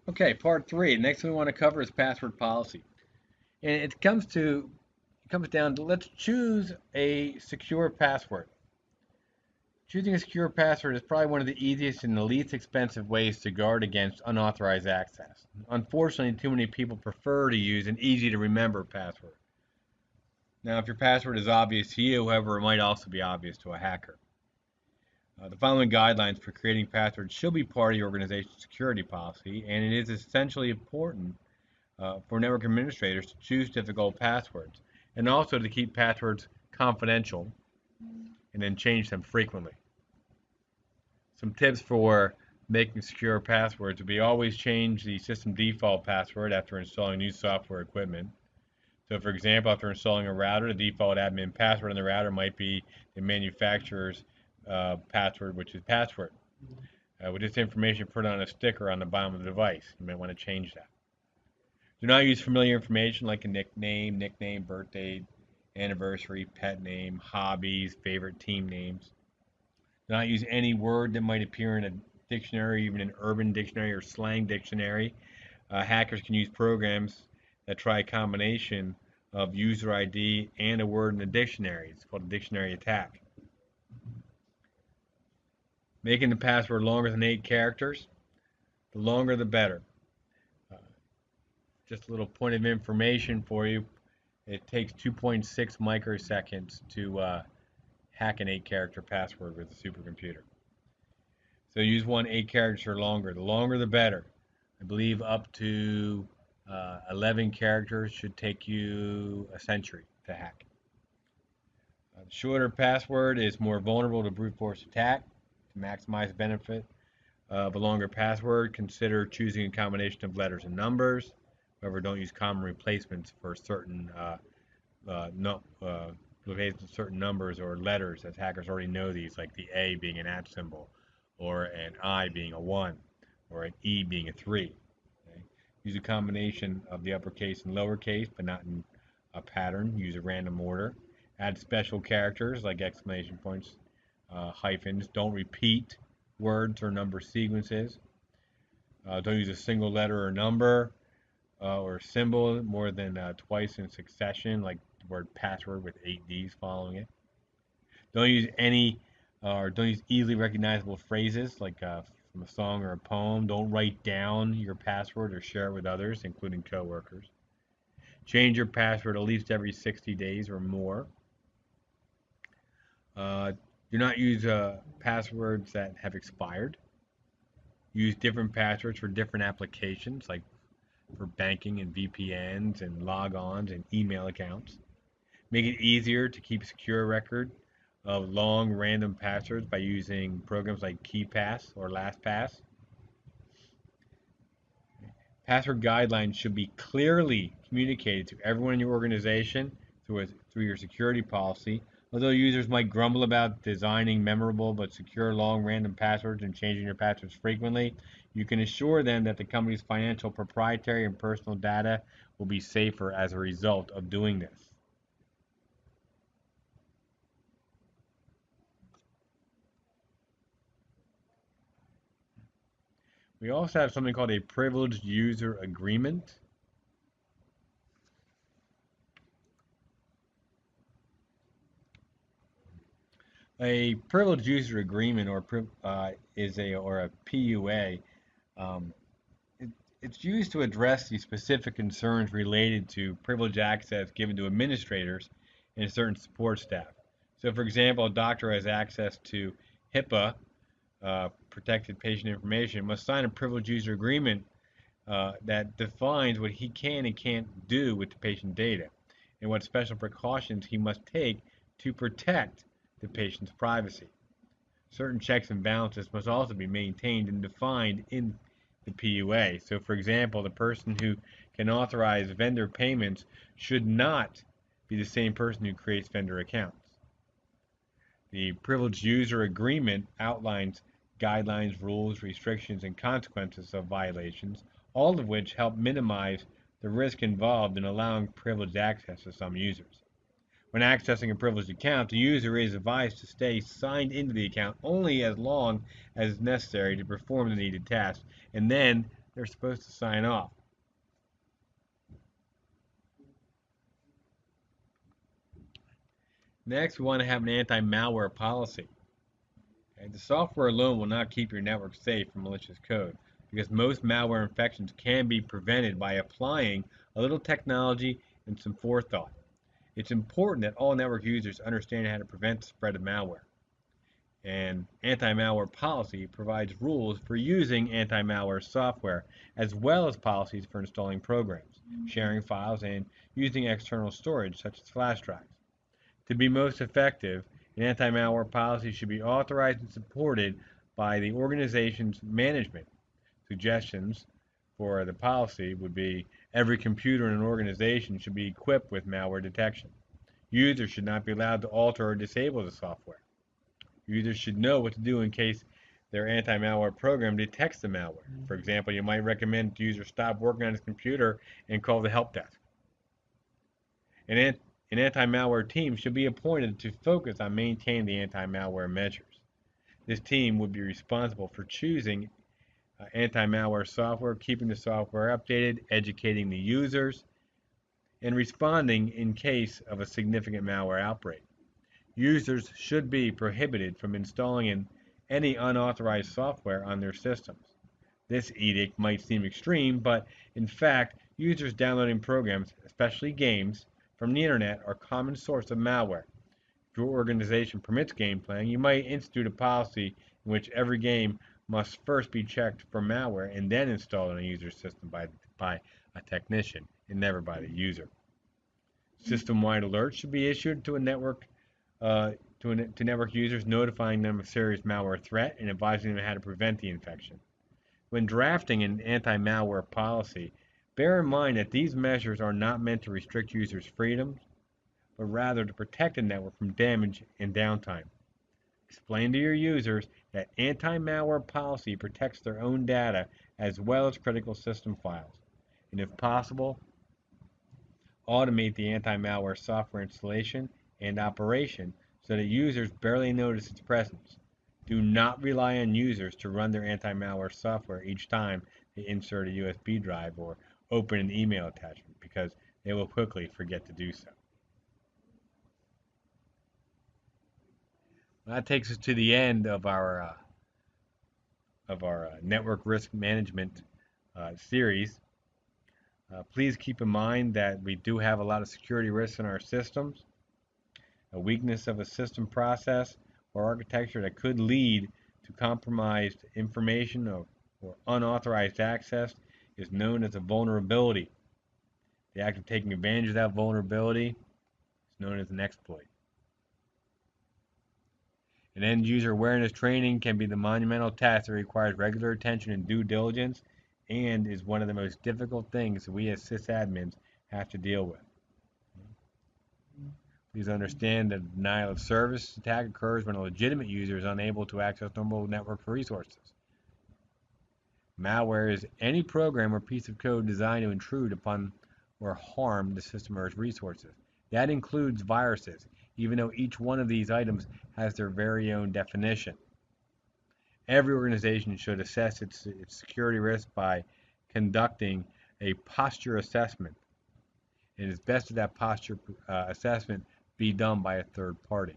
Okay, part three. Next thing we want to cover is password policy. And it comes down to let's choose a secure password. Choosing a secure password is probably one of the easiest and the least expensive ways to guard against unauthorized access. Unfortunately, too many people prefer to use an easy to remember password. Now, if your password is obvious to you, however, it might also be obvious to a hacker. The following guidelines for creating passwords should be part of your organization's security policy, and it is essentially important for network administrators to choose difficult passwords and also to keep passwords confidential and then change them frequently. Some tips for making secure passwords would be always change the system default password after installing new software equipment. So, for example, after installing a router, the default admin password on the router might be the manufacturer's password, which is password. With this information put on a sticker on the bottom of the device, you might want to change that. Do not use familiar information like a nickname, birthday, anniversary, pet name, hobbies, favorite team names. Do not use any word that might appear in a dictionary, even an urban dictionary or slang dictionary. Hackers can use programs that try a combination of user ID and a word in the dictionary. It's called a dictionary attack. Making the password longer than 8 characters, the longer the better. Uh, just a little point of information for you. It takes 2.6 microseconds to hack an 8 character password with a supercomputer. So use one 8 characters or longer. The longer the better. I believe up to 11 characters should take you a century to hack. The shorter password is more vulnerable to brute force attack. To maximize the benefit of a longer password, consider choosing a combination of letters and numbers. However, don't use common replacements for certain no, certain numbers or letters, as hackers already know these, like the A being an @ symbol, or an I being a 1, or an E being a 3. Okay? Use a combination of the uppercase and lowercase, but not in a pattern. Use a random order. Add special characters like exclamation points, hyphens. Don't repeat words or number sequences. Don't use a single letter or number or symbol more than twice in succession, like the word password with 8 Ds following it. Don't use any or don't use easily recognizable phrases like from a song or a poem. Don't write down your password or share it with others, including coworkers. Change your password at least every 60 days or more. Uh, do not use passwords that have expired. Use different passwords for different applications, like for banking and VPNs and logons and email accounts. Make it easier to keep a secure record of long random passwords by using programs like KeePass or LastPass. Password guidelines should be clearly communicated to everyone in your organization through your security policy. Although users might grumble about designing memorable but secure long random passwords and changing your passwords frequently, you can assure them that the company's financial, proprietary, and personal data will be safer as a result of doing this. We also have something called a privileged user agreement. A privileged user agreement or a PUA. Um, it, it's used to address the specific concerns related to privileged access given to administrators and certain support staff. So, for example, a doctor has access to HIPAA, protected patient information, must sign a privileged user agreement that defines what he can and can't do with the patient data and what special precautions he must take to protect the patient's privacy. Certain checks and balances must also be maintained and defined in the PUA. So, for example, the person who can authorize vendor payments should not be the same person who creates vendor accounts. The privileged user agreement outlines guidelines, rules, restrictions, and consequences of violations, all of which help minimize the risk involved in allowing privileged access to some users. When accessing a privileged account, the user is advised to stay signed into the account only as long as necessary to perform the needed tasks, and then they're supposed to sign off. Next, we want to have an anti-malware policy. Okay? The software alone will not keep your network safe from malicious code because most malware infections can be prevented by applying a little technology and some forethought. It's important that all network users understand how to prevent the spread of malware. And anti-malware policy provides rules for using anti-malware software as well as policies for installing programs, sharing files, and using external storage such as flash drives. To be most effective, an anti-malware policy should be authorized and supported by the organization's management. Suggestions for the policy would be every computer in an organization should be equipped with malware detection. Users should not be allowed to alter or disable the software. Users should know what to do in case their anti-malware program detects the malware. For example, you might recommend the user stop working on his computer and call the help desk. An anti-malware team should be appointed to focus on maintaining the anti-malware measures. This team would be responsible for choosing anti-malware software, keeping the software updated, educating the users, and responding in case of a significant malware outbreak. Users should be prohibited from installing any unauthorized software on their systems. This edict might seem extreme, but in fact, users downloading programs, especially games, from the internet are a common source of malware. If your organization permits game playing, you might institute a policy in which every game must first be checked for malware and then installed on a user's system by a technician and never by the user. System-wide alerts should be issued to a network to network users, notifying them of serious malware threat and advising them how to prevent the infection. When drafting an anti-malware policy, bear in mind that these measures are not meant to restrict users' freedoms, but rather to protect the network from damage and downtime. Explain to your users that anti-malware policy protects their own data as well as critical system files, and if possible, automate the anti-malware software installation and operation so that users barely notice its presence. Do not rely on users to run their anti-malware software each time they insert a USB drive or open an email attachment because they will quickly forget to do so. That takes us to the end of our network risk management series. Please keep in mind that we do have a lot of security risks in our systems. A weakness of a system process or architecture that could lead to compromised information or unauthorized access is known as a vulnerability. The act of taking advantage of that vulnerability is known as an exploit. An end user awareness training can be the monumental task that requires regular attention and due diligence and is one of the most difficult things we as sysadmins have to deal with. Please understand that a denial of service attack occurs when a legitimate user is unable to access normal network resources. Malware is any program or piece of code designed to intrude upon or harm the system or its resources. That includes viruses, even though each one of these items has their very own definition. Every organization should assess its security risk by conducting a posture assessment. It is best that that posture assessment be done by a third party.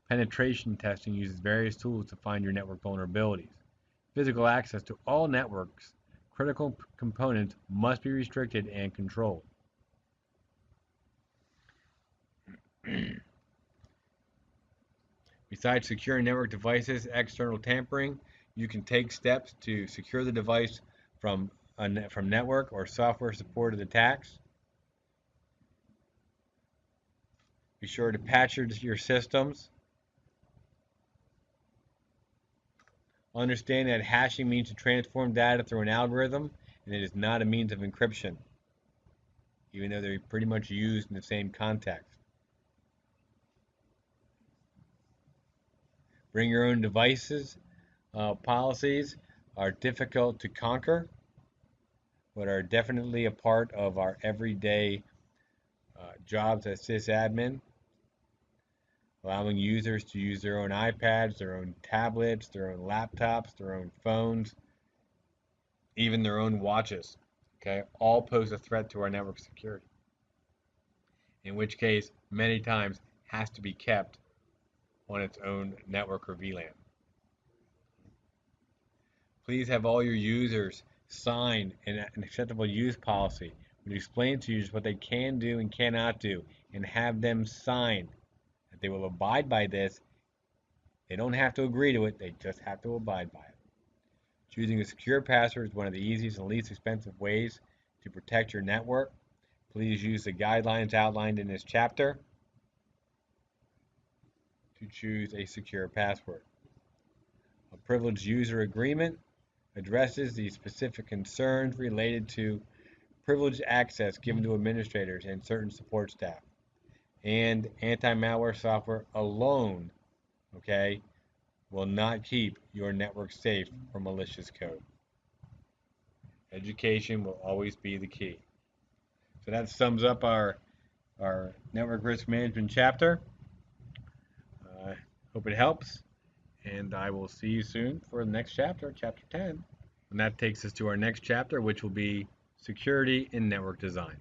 Penetration testing uses various tools to find your network vulnerabilities. Physical access to all networks, critical components must be restricted and controlled. Besides securing network devices, external tampering, you can take steps to secure the device from network or software supported attacks. Be sure to patch your systems. Understand that hashing means to transform data through an algorithm, and it is not a means of encryption, even though they're pretty much used in the same context. Bring your own devices. Policies are difficult to conquer, but are definitely a part of our everyday jobs as sysadmin. Allowing users to use their own iPads, their own tablets, their own laptops, their own phones even their own watches, okay, all pose a threat to our network security. In which case, many times has to be kept on its own network or VLAN. Please have all your users sign an acceptable use policy. When you explain to users what they can do and cannot do, and have them sign that they will abide by this. They don't have to agree to it, they just have to abide by it. Choosing a secure password is one of the easiest and least expensive ways to protect your network. Please use the guidelines outlined in this chapter to choose a secure password. A privileged user agreement addresses the specific concerns related to privileged access given to administrators and certain support staff. And anti-malware software alone, okay, will not keep your network safe from malicious code. Education will always be the key. So that sums up our network risk management chapter. Hope it helps, and I will see you soon for the next chapter, chapter 10. And that takes us to our next chapter, which will be security in network design.